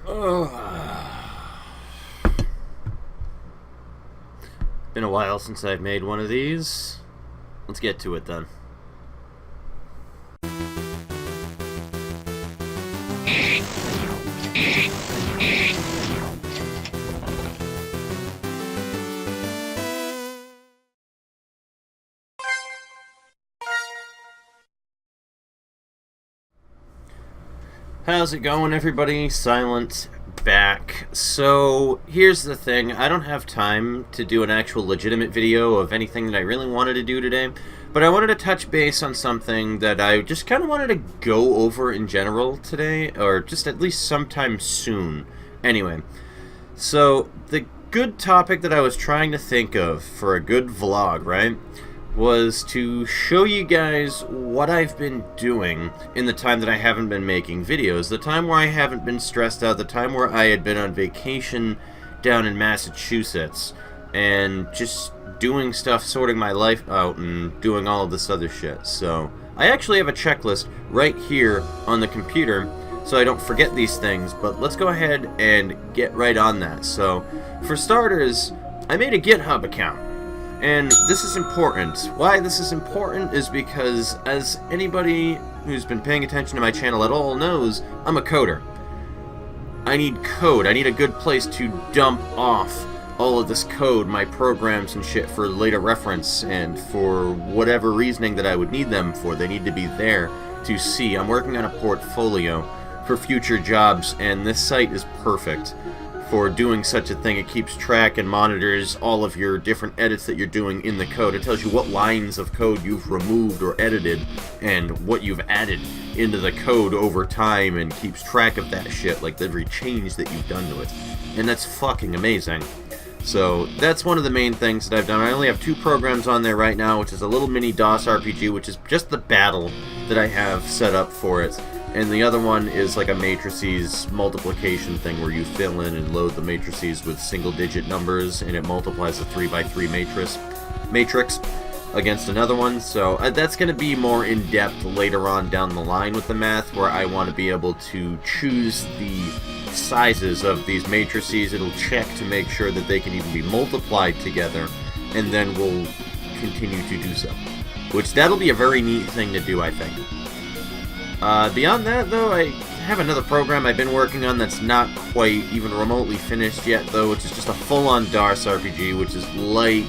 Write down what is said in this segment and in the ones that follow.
Been a while since I've made one of these. Let's get to it then. How's it going, everybody? Silent back. So, here's the thing. I don't have time to do an actual legitimate video of anything that I really wanted to do today, but I wanted to touch base on something that I just kind of wanted to go over in general today, or just at least sometime soon. Anyway, so the good topic that I was trying to think of for a good vlog, right, was to show you guys what I've been doing in the time that I haven't been making videos, the time where I haven't been stressed out, the time where I had been on vacation down in Massachusetts, and just doing stuff, sorting my life out, and doing all of this other shit. So, I actually have a checklist right here on the computer, so I don't forget these things, but let's go ahead and get right on that. So, for starters, I made a GitHub account. And this is important. Why this is important is because, as anybody who's been paying attention to my channel at all knows, I'm a coder. I need code. I need a good place to dump off all of this code, my programs and shit, for later reference and for whatever reasoning that I would need them for. They need to be there to see. I'm working on a portfolio for future jobs, and this site is perfect for doing such a thing. It keeps track and monitors all of your different edits that you're doing in the code. It tells you what lines of code you've removed or edited and what you've added into the code over time, and keeps track of that shit, like every change that you've done to it. And that's fucking amazing. So that's one of the main things that I've done. I only have 2 programs on there right now, which is a little mini DOS RPG, which is just the battle that I have set up for it. And the other one is like a matrices multiplication thing where you fill in and load the matrices with single-digit numbers, and it multiplies a 3x3 matrix against another one. So that's going to be more in-depth later on down the line with the math, where I want to be able to choose the sizes of these matrices. It'll check to make sure that they can even be multiplied together, and then we'll continue to do so. Which, that'll be a very neat thing to do, I think. Beyond that, though, I have another program I've been working on that's not quite even remotely finished yet, though, which is just a full-on DOS RPG, which is like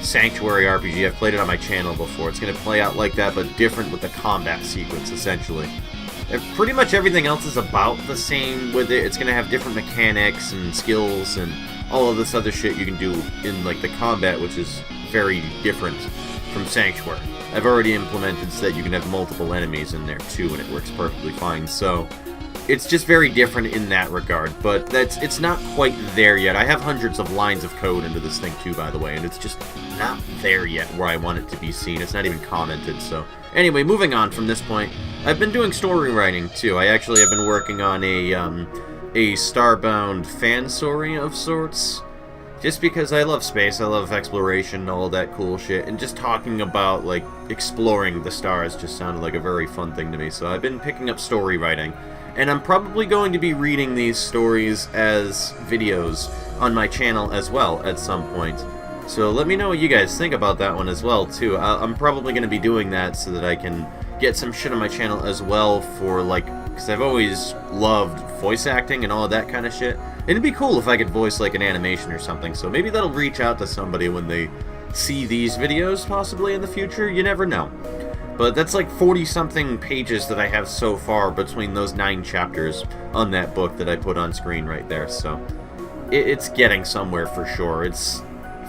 Sanctuary RPG. I've played it on my channel before. It's going to play out like that, but different with the combat sequence, essentially. And pretty much everything else is about the same with it. It's going to have different mechanics and skills and all of this other shit you can do in, like, the combat, which is very different from Sanctuary. I've already implemented so that you can have multiple enemies in there too, and it works perfectly fine. So it's just very different in that regard, but it's not quite there yet. I have hundreds of lines of code into this thing too, by the way, and it's just not there yet where I want it to be seen. It's not even commented. So anyway, moving on from this point, I've been doing story writing too. I actually have been working on a Starbound fan story of sorts. Just because I love space, I love exploration, all that cool shit, and just talking about, like, exploring the stars just sounded like a very fun thing to me, so I've been picking up story writing. And I'm probably going to be reading these stories as videos on my channel as well at some point. So let me know what you guys think about that one as well, too. I'm probably going to be doing that so that I can get some shit on my channel as well for, like, because I've always loved voice acting and all of that kind of shit. It'd be cool if I could voice, like, an animation or something, so maybe that'll reach out to somebody when they see these videos, possibly in the future. You never know. But that's like 40-something pages that I have so far between those 9 chapters on that book that I put on screen right there, so it's getting somewhere for sure. It's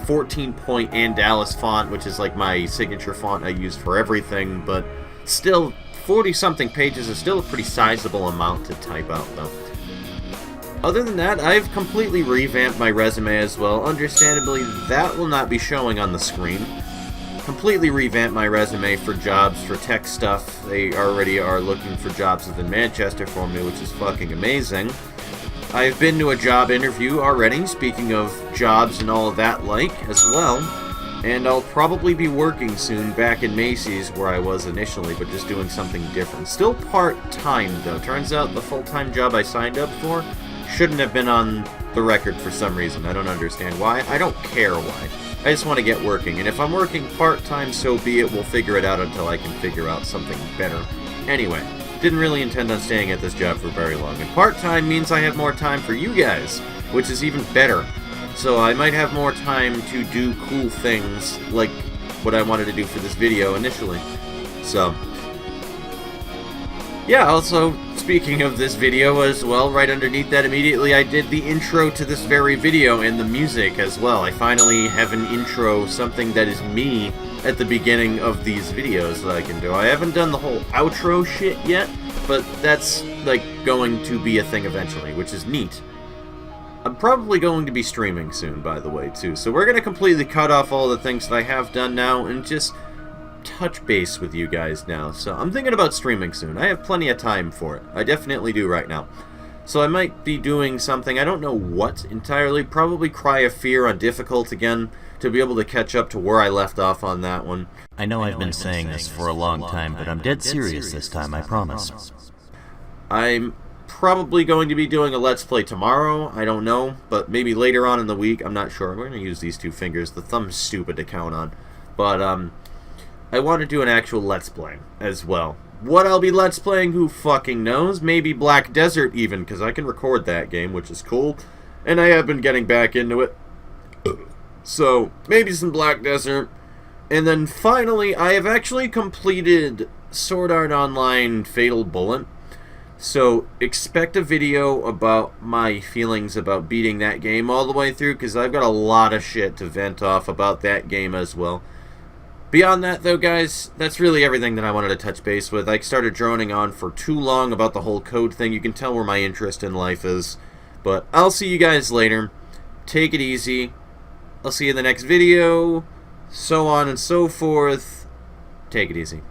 14-point Andalus font, which is like my signature font I use for everything, but still, 40-something pages is still a pretty sizable amount to type out, though. Other than that, I've completely revamped my resume as well. Understandably, that will not be showing on the screen. Completely revamped my resume for jobs, for tech stuff. They already are looking for jobs within Manchester for me, which is fucking amazing. I've been to a job interview already, speaking of jobs and all of that like, as well. And I'll probably be working soon back in Macy's where I was initially, but just doing something different. Still part-time, though. Turns out the full-time job I signed up for shouldn't have been on the record for some reason. I don't understand why. I don't care why. I just want to get working, and if I'm working part-time, so be it. We'll figure it out until I can figure out something better. Anyway, didn't really intend on staying at this job for very long, and part-time means I have more time for you guys, which is even better. So I might have more time to do cool things, like what I wanted to do for this video initially. So, yeah, also, speaking of this video as well, right underneath that immediately I did the intro to this very video and the music as well. I finally have an intro, something that is me at the beginning of these videos that I can do. I haven't done the whole outro shit yet, but that's, like, going to be a thing eventually, which is neat. I'm probably going to be streaming soon, by the way, too. So we're going to completely cut off all the things that I have done now and just touch base with you guys now. So I'm thinking about streaming soon. I have plenty of time for it. I definitely do right now. So I might be doing something, I don't know what entirely, probably Cry of Fear on difficult again, to be able to catch up to where I left off on that one. I know I've been saying this for a long time, but I'm dead serious this time, I promise. I'm probably going to be doing a Let's Play tomorrow, I don't know, but maybe later on in the week, I'm not sure. We're going to use these two fingers, the thumb's stupid to count on. But, I want to do an actual Let's Play as well. What I'll be Let's Playing, who fucking knows? Maybe Black Desert even, because I can record that game, which is cool. And I have been getting back into it. So, maybe some Black Desert. And then finally, I have actually completed Sword Art Online Fatal Bullet. So, expect a video about my feelings about beating that game all the way through, because I've got a lot of shit to vent off about that game as well. Beyond that, though, guys, that's really everything that I wanted to touch base with. I started droning on for too long about the whole code thing. You can tell where my interest in life is. But I'll see you guys later. Take it easy. I'll see you in the next video. So on and so forth. Take it easy.